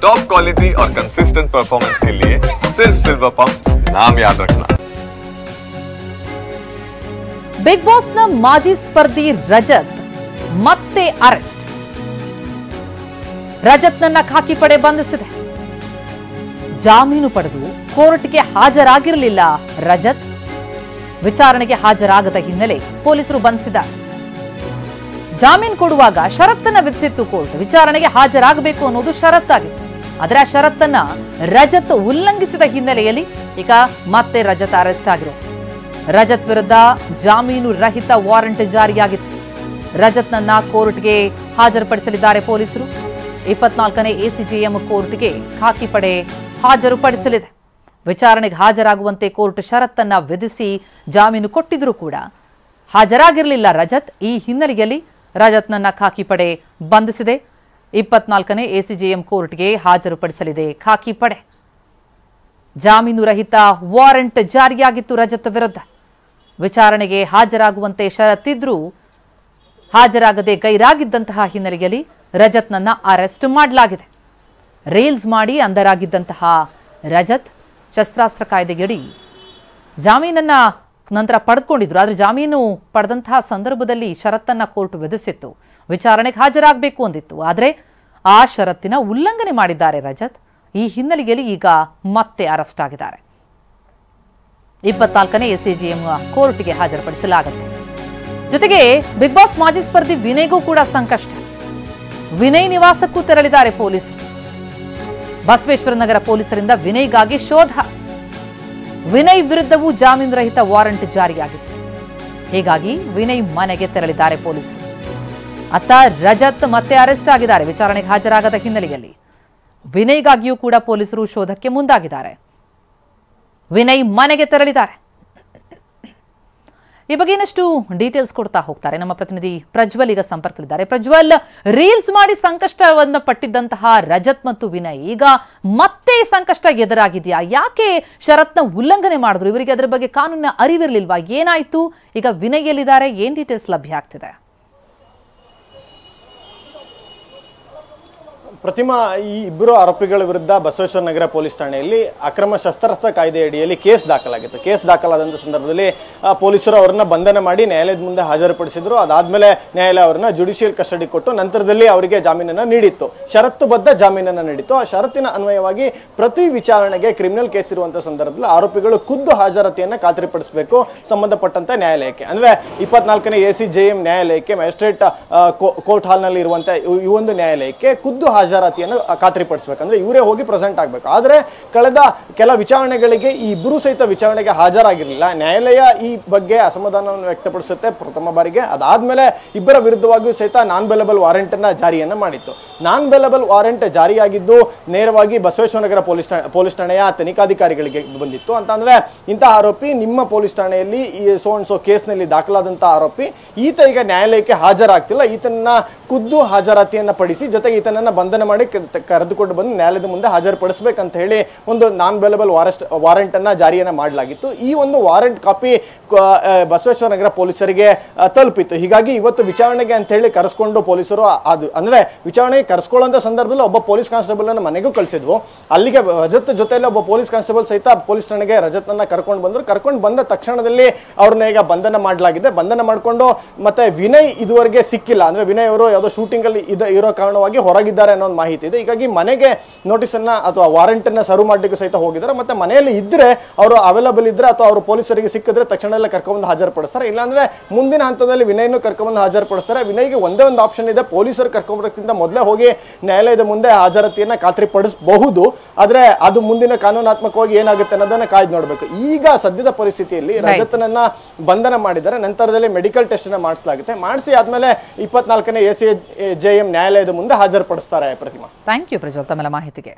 Top quality और consistent performance के लिए सिर्फ सिल्वर पंप्स नाम याद रखना। बिग बॉस न माजी स्पर्धी रजत ಮತ್ತೆ ಅರೆಸ್ಟ್. ರಜತ್ನನ್ನ ಖಾಕಿ ಪಡೆ ಬಂಧಿಸಿದೆ. ಜಾಮೀನು ಪಡೆದು ಕೋರ್ಟ್ಗೆ ಹಾಜರಾಗಿರಲಿಲ್ಲ ರಜತ್. ವಿಚಾರಣೆಗೆ ಹಾಜರಾಗದ ಹಿನ್ನೆಲೆ ಪೊಲೀಸರು ಬಂಧಿಸಿದ್ದಾರೆ. ಜಾಮೀನು ಕೊಡುವಾಗ ಷರತ್ತನ್ನ ವಿಧಿಸಿತ್ತು ಕೋರ್ಟ್. ವಿಚಾರಣೆಗೆ ಹಾಜರಾಗಬೇಕು ಅನ್ನೋದು ಷರತ್ತಾಗಿತ್ತು. ಆದರೆ ಆ ಷರತ್ತನ್ನ ರಜತ್ ಉಲ್ಲಂಘಿಸಿದ ಹಿನ್ನೆಲೆಯಲ್ಲಿ ಈಗ ಮತ್ತೆ ರಜತ್ ಅರೆಸ್ಟ್ ಆಗಿರೋದು. ರಜತ್ ವಿರುದ್ಧ ಜಾಮೀನು ರಹಿತ ವಾರೆಂಟ್ ಜಾರಿಯಾಗಿತ್ತು. ರಜತ್ನನ್ನ ಕೋರ್ಟ್ಗೆ ಹಾಜರುಪಡಿಸಲಿದ್ದಾರೆ ಪೊಲೀಸರು. 24ನೇ ಎಸಿಜೆಎಂ ಕೋರ್ಟ್ಗೆ ಖಾಕಿ ಪಡೆ ಹಾಜರುಪಡಿಸಲಿದೆ. ವಿಚಾರಣೆಗೆ ಹಾಜರಾಗುವಂತೆ ಕೋರ್ಟ್ ಷರತ್ತನ್ನ ವಿಧಿಸಿ ಜಾಮೀನು ಕೊಟ್ಟಿದ್ರೂ ಕೂಡ ಹಾಜರಾಗಿರಲಿಲ್ಲ ರಜತ್. ಈ ಹಿನ್ನೆಲೆಯಲ್ಲಿ ರಜತ್ನನ್ನ ಖಾಕಿ ಪಡೆ ಬಂಧಿಸಿದೆ. 24ನೇ ಎಸಿಜೆಎಂ ಕೋರ್ಟ್ಗೆ ಹಾಜರುಪಡಿಸಲಿದೆ ಖಾಕಿ ಪಡೆ. ಜಾಮೀನು ರಹಿತ ವಾರೆಂಟ್ ಜಾರಿಯಾಗಿತ್ತು ರಜತ್ ವಿರುದ್ಧ. ವಿಚಾರಣೆಗೆ ಹಾಜರಾಗುವಂತೆ ಷರತ್ತಿದ್ರೂ ಹಾಜರಾಗದೆ ಗೈರಾಗಿದ್ದಂತಹ ಹಿನ್ನೆಲೆಯಲ್ಲಿ ರಜತ್ನನ್ನ ಅರೆಸ್ಟ್ ಮಾಡಲಾಗಿದೆ. ರೀಲ್ಸ್ ಮಾಡಿ ಅಂಧರಾಗಿದ್ದಂತಹ ರಜತ್ ಶಸ್ತ್ರಾಸ್ತ್ರ ಕಾಯ್ದೆಯಡಿ ಜಾಮೀನನ್ನ ನಂತರ ಪಡೆದುಕೊಂಡಿದ್ರು. ಆದರೆ ಜಾಮೀನು ಪಡೆದಂತಹ ಸಂದರ್ಭದಲ್ಲಿ ಷರತ್ತನ್ನ ಕೋರ್ಟ್ ವಿಧಿಸಿತ್ತು. ವಿಚಾರಣೆಗೆ ಹಾಜರಾಗಬೇಕು ಅಂದಿತ್ತು. ಆದರೆ ಆ ಷರತ್ತಿನ ಉಲ್ಲಂಘನೆ ಮಾಡಿದ್ದಾರೆ ರಜತ್. ಈ ಹಿನ್ನೆಲೆಯಲ್ಲಿ ಈಗ ಮತ್ತೆ ಅರೆಸ್ಟ್ ಆಗಿದ್ದಾರೆ. 24ನೇ ಎಸಿಜೆಎಂ ಕೋರ್ಟ್ಗೆ ಹಾಜರುಪಡಿಸಲಾಗುತ್ತೆ. ಜೊತೆಗೆ ಬಿಗ್ ಬಾಸ್ ಮಾಜಿ ಸ್ಪರ್ಧಿ ವಿನಯ್ಗೂ ಕೂಡ ಸಂಕಷ್ಟ. ವಿನಯ್ ನಿವಾಸಕ್ಕೂ ತೆರಳಿದ್ದಾರೆ ಪೊಲೀಸರು. ಬಸವೇಶ್ವರ ನಗರ ಪೊಲೀಸರಿಂದ ವಿನಯ್ಗಾಗಿ ಶೋಧ. ವಿನಯ್ ವಿರುದ್ಧವೂ ಜಾಮೀನು ರಹಿತ ವಾರೆಂಟ್ ಜಾರಿಯಾಗಿತ್ತು. ಹೀಗಾಗಿ ವಿನಯ್ ಮನೆಗೆ ತೆರಳಿದ್ದಾರೆ ಪೊಲೀಸರು. ಅತ್ತ ರಜತ್ ಮತ್ತೆ ಅರೆಸ್ಟ್ ಆಗಿದ್ದಾರೆ ವಿಚಾರಣೆಗೆ ಹಾಜರಾಗದ ಹಿನ್ನೆಲೆಯಲ್ಲಿ. ವಿನಯ್ಗಾಗಿಯೂ ಕೂಡ ಪೊಲೀಸರು ಶೋಧಕ್ಕೆ ಮುಂದಾಗಿದ್ದಾರೆ. ವಿನಯ್ ಮನೆಗೆ ತೆರಳಿದ್ದಾರೆ. ಈ ಬಗ್ಗೆ ಇನ್ನಷ್ಟು ಡೀಟೇಲ್ಸ್ ಕೊಡ್ತಾ ಹೋಗ್ತಾರೆ ನಮ್ಮ ಪ್ರತಿನಿಧಿ ಪ್ರಜ್ವಲ್ ಈಗ ಸಂಪರ್ಕದಲ್ಲಿದ್ದಾರೆ. ಪ್ರಜ್ವಲ್, ರೀಲ್ಸ್ ಮಾಡಿ ಸಂಕಷ್ಟವನ್ನು ಪಟ್ಟಿದ್ದಂತಹ ರಜತ್ ಮತ್ತು ವಿನಯ್ ಈಗ ಮತ್ತೆ ಸಂಕಷ್ಟ ಎದುರಾಗಿದೆಯಾ? ಯಾಕೆ ಷರತ್ನ ಉಲ್ಲಂಘನೆ ಮಾಡಿದ್ರು? ಇವರಿಗೆ ಅದರ ಬಗ್ಗೆ ಕಾನೂನಿನ ಅರಿವಿರಲಿಲ್ವಾ? ಏನಾಯ್ತು? ಈಗ ವಿನಯ್ ಎಲ್ಲಿದ್ದಾರೆ? ಏನ್ ಡೀಟೇಲ್ಸ್ ಲಭ್ಯ ಆಗ್ತಿದೆ? ಪ್ರತಿಮಾ, ಈ ಇಬ್ಬರು ಆರೋಪಿಗಳ ವಿರುದ್ಧ ಬಸವೇಶ್ವರ ನಗರ ಪೊಲೀಸ್ ಠಾಣೆಯಲ್ಲಿ ಅಕ್ರಮ ಶಸ್ತ್ರಾಸ್ತ್ರ ಕಾಯ್ದೆ ಅಡಿಯಲ್ಲಿ ಕೇಸ್ ದಾಖಲಾಗಿತ್ತು. ಕೇಸ್ ದಾಖಲಾದಂಥ ಸಂದರ್ಭದಲ್ಲಿ ಪೊಲೀಸರು ಅವರನ್ನ ಬಂಧನ ಮಾಡಿ ನ್ಯಾಯಾಲಯದ ಮುಂದೆ ಹಾಜರುಪಡಿಸಿದ್ರು. ಅದಾದ್ಮೇಲೆ ನ್ಯಾಯಾಲಯ ಅವರನ್ನ ಜುಡಿಷಿಯಲ್ ಕಸ್ಟಡಿ ಕೊಟ್ಟು ನಂತರದಲ್ಲಿ ಅವರಿಗೆ ಜಾಮೀನನ್ನು ನೀಡಿತ್ತು. ಷರತ್ತುಬದ್ಧ ಜಾಮೀನನ್ನು ನೀಡಿತ್ತು. ಆ ಷರತ್ತಿನ ಅನ್ವಯವಾಗಿ ಪ್ರತಿ ವಿಚಾರಣೆಗೆ ಕ್ರಿಮಿನಲ್ ಕೇಸ್ ಇರುವಂತಹ ಸಂದರ್ಭದಲ್ಲಿ ಆರೋಪಿಗಳು ಖುದ್ದು ಹಾಜರಾತಿಯನ್ನು ಖಾತ್ರಿಪಡಿಸಬೇಕು ಸಂಬಂಧಪಟ್ಟಂತ ನ್ಯಾಯಾಲಯಕ್ಕೆ. ಅಂದ್ರೆ 24ನೇ ಎಸಿಜೆಎಂ ನ್ಯಾಯಾಲಯಕ್ಕೆ, ಮ್ಯಾಜಿಸ್ಟ್ರೇಟ್ ಕೋರ್ಟ್ ಹಾಲ್ನಲ್ಲಿ ಇರುವಂತಹ ಈ ಒಂದು ನ್ಯಾಯಾಲಯಕ್ಕೆ ಖುದ್ದು ಹಾಜರಾತಿಯನ್ನು ಖಾತ್ರಿಪಡಿಸಬೇಕಂದ್ರೆ ಇವರೇ ಹೋಗಿ ಪ್ರೆಸೆಂಟ್ ಆಗಬೇಕು. ಆದರೆ ಕಳೆದ ಕೆಲ ವಿಚಾರಣೆಗಳಿಗೆ ಈ ಇಬ್ಬರು ಸಹಿತ ವಿಚಾರಣೆಗೆ ಹಾಜರಾಗಿರಲಿಲ್ಲ. ನ್ಯಾಯಾಲಯ ಈ ಬಗ್ಗೆ ಅಸಮಾಧಾನವನ್ನು ವ್ಯಕ್ತಪಡಿಸುತ್ತೆ ಪ್ರಥಮ ಬಾರಿಗೆ. ಅದಾದ್ಮೇಲೆ ಇಬ್ಬರ ವಿರುದ್ಧವಾಗಿಯೂ ಸಹಿತ ನಾನ್ ಬೇಲಬಲ್ ವಾರೆಂಟ್ ಅನ್ನ ಜಾರಿಯನ್ನ ಮಾಡಿತ್ತು. ನಾನ್ ಬೇಲಬಲ್ ವಾರೆಂಟ್ ಜಾರಿಯಾಗಿದ್ದು ನೇರವಾಗಿ ಬಸವೇಶ್ವರ ನಗರ ಪೊಲೀಸ್ ಠಾಣೆಯ ತನಿಖಾಧಿಕಾರಿಗಳಿಗೆ ಬಂದಿತ್ತು. ಅಂತಂದ್ರೆ ಇಂತಹ ಆರೋಪಿ ನಿಮ್ಮ ಪೊಲೀಸ್ ಠಾಣೆಯಲ್ಲಿ ಈ ಸೋ ಕೇಸ್ನಲ್ಲಿ ದಾಖಲಾದಂತಹ ಆರೋಪಿ, ಈತ ಈಗ ನ್ಯಾಯಾಲಯಕ್ಕೆ ಹಾಜರಾಗ್ತಿಲ್ಲ, ಈತನನ್ನ ಖುದ್ದು ಹಾಜರಾತಿಯನ್ನ ಪಡಿಸಿ ಜೊತೆಗೆ ಈತನನ್ನ ಬಂಧನ ಮಾಡಿ ಕರೆದುಕೊಂಡು ಬಂದು ನ್ಯಾಯಾಲಯದ ಮುಂದೆ ಹಾಜರುಪಡಿಸಬೇಕಂತ ಹೇಳಿ ಒಂದು ನಾನ್ ಬೇಲಬಲ್ ವಾರೆಂಟ್ ಅನ್ನ ಜಾರಿಯನ್ನ ಮಾಡಲಾಗಿತ್ತು. ಈ ಒಂದು ವಾರೆಂಟ್ ಕಾಪಿ ಬಸವೇಶ್ವರ ನಗರ ಪೊಲೀಸರಿಗೆ ತಲುಪಿತ್ತು. ಹೀಗಾಗಿ ಇವತ್ತು ವಿಚಾರಣೆಗೆ ಅಂತ ಹೇಳಿ ಕರೆಸ್ಕೊಂಡು ಪೊಲೀಸರು ಅದು ಅಂದ್ರೆ ವಿಚಾರಣೆಗೆ ಕರೆಸ್ಕೊಳ್ಳುವಂತ ಸಂದರ್ಭದಲ್ಲಿ ಒಬ್ಬ ಪೊಲೀಸ್ ಕಾನ್ಸ್ಟೇಬಲ್ ಅನ್ನ ಮನೆಗೂ ಕಳಿಸಿದ್ವು. ಅಲ್ಲಿಗೆ ರಜತ್ ಜೊತೆಯಲ್ಲಿ ಒಬ್ಬ ಪೊಲೀಸ್ ಕಾನ್ಸ್ಟೇಬಲ್ ಸಹಿತ ಪೊಲೀಸ್ ಠಾಣೆಗೆ ರಜತ್ನನ್ನ ಕರ್ಕೊಂಡು ಬಂದ್ರು. ಕರ್ಕೊಂಡು ಬಂದ ತಕ್ಷಣದಲ್ಲಿ ಅವ್ರನ್ನ ಈಗ ಬಂಧನ ಮಾಡಲಾಗಿದೆ. ಬಂಧನ ಮಾಡಿಕೊಂಡು ಮತ್ತೆ ವಿನಯ್ ಇದುವರೆಗೆ ಸಿಕ್ಕಿಲ್ಲ. ಅಂದ್ರೆ ವಿನಯ್ ಅವರು ಯಾವುದೋ ಶೂಟಿಂಗ್ ಅಲ್ಲಿ ಇರೋ ಕಾರಣವಾಗಿ ಹೊರಗಿದ್ದಾರೆ ಅನ್ನೋ ಮಾಹಿತಿ ಇದೆ. ಹೀಗಾಗಿ ಮನೆಗೆ ನೋಟಿಸ್ ಅನ್ನ ಅಥವಾ ವಾರೆಂಟ್ ಅನ್ನ ಸರ್ವ್ ಮಾಡಲಿಕ್ಕೆ ಸಹಿತ ಹೋಗಿದ್ದಾರೆ. ಮತ್ತೆ ಮನೆಯಲ್ಲಿ ಇದ್ರೆ ಅವರು ಅವೈಲಬಲ್ ಇದ್ರೆ ಅಥವಾ ಅವರು ಪೊಲೀಸರಿಗೆ ಸಿಕ್ಕಿದ್ರೆ ತಕ್ಷಣ ಎಲ್ಲ ಕರ್ಕೊಂಡ್ಬಂದು ಹಾಜರುಪಡಿಸ್ತಾರೆ. ಇಲ್ಲಾಂದ್ರೆ ಮುಂದಿನ ಹಂತದಲ್ಲಿ ವಿನಯ್ನು ಕರ್ಕೊಂಡ್ಬಂದು ಹಾಜರುಪಡಿಸ್ತಾರೆ. ವಿನಯ್ಗೆ ಒಂದೇ ಒಂದು ಆಪ್ಷನ್ ಇದೆ, ಪೊಲೀಸರು ಕರ್ಕೊಂಡ್ಬರೋಕ್ಕಿಂತ ಮೊದಲೇ ಹೋಗಿ ನ್ಯಾಯಾಲಯದ ಮುಂದೆ ಹಾಜರಾತಿಯನ್ನ ಖಾತ್ರಿಪಡಿಸಬಹುದು. ಆದ್ರೆ ಅದು ಮುಂದಿನ ಕಾನೂನಾತ್ಮಕವಾಗಿ ಏನಾಗುತ್ತೆ ಅನ್ನೋದನ್ನ ಕಾಯ್ದು ನೋಡ್ಬೇಕು. ಈಗ ಸದ್ಯದ ಪರಿಸ್ಥಿತಿಯಲ್ಲಿ ರಜತನನ್ನ ಬಂಧನ ಮಾಡಿದ್ದಾರೆ. ನಂತರದಲ್ಲಿ ಮೆಡಿಕಲ್ ಟೆಸ್ಟ್ ಅನ್ನ ಮಾಡಿಸಲಾಗುತ್ತೆ. ಮಾಡಿಸಿ ಆದ್ಮೇಲೆ 24ನೇ ಎಸಿಜೆಎಂ ನ್ಯಾಯಾಲಯದ ಮುಂದೆ ಹಾಜರುಪಡಿಸ್ತಾರೆ. ಪ್ರತಿಮಾ, ಥ್ಯಾಂಕ್ ಯು ಪ್ರಜ್ವಲ್ ತಮ್ಮೆಲ್ಲ ಮಾಹಿತಿಗೆ.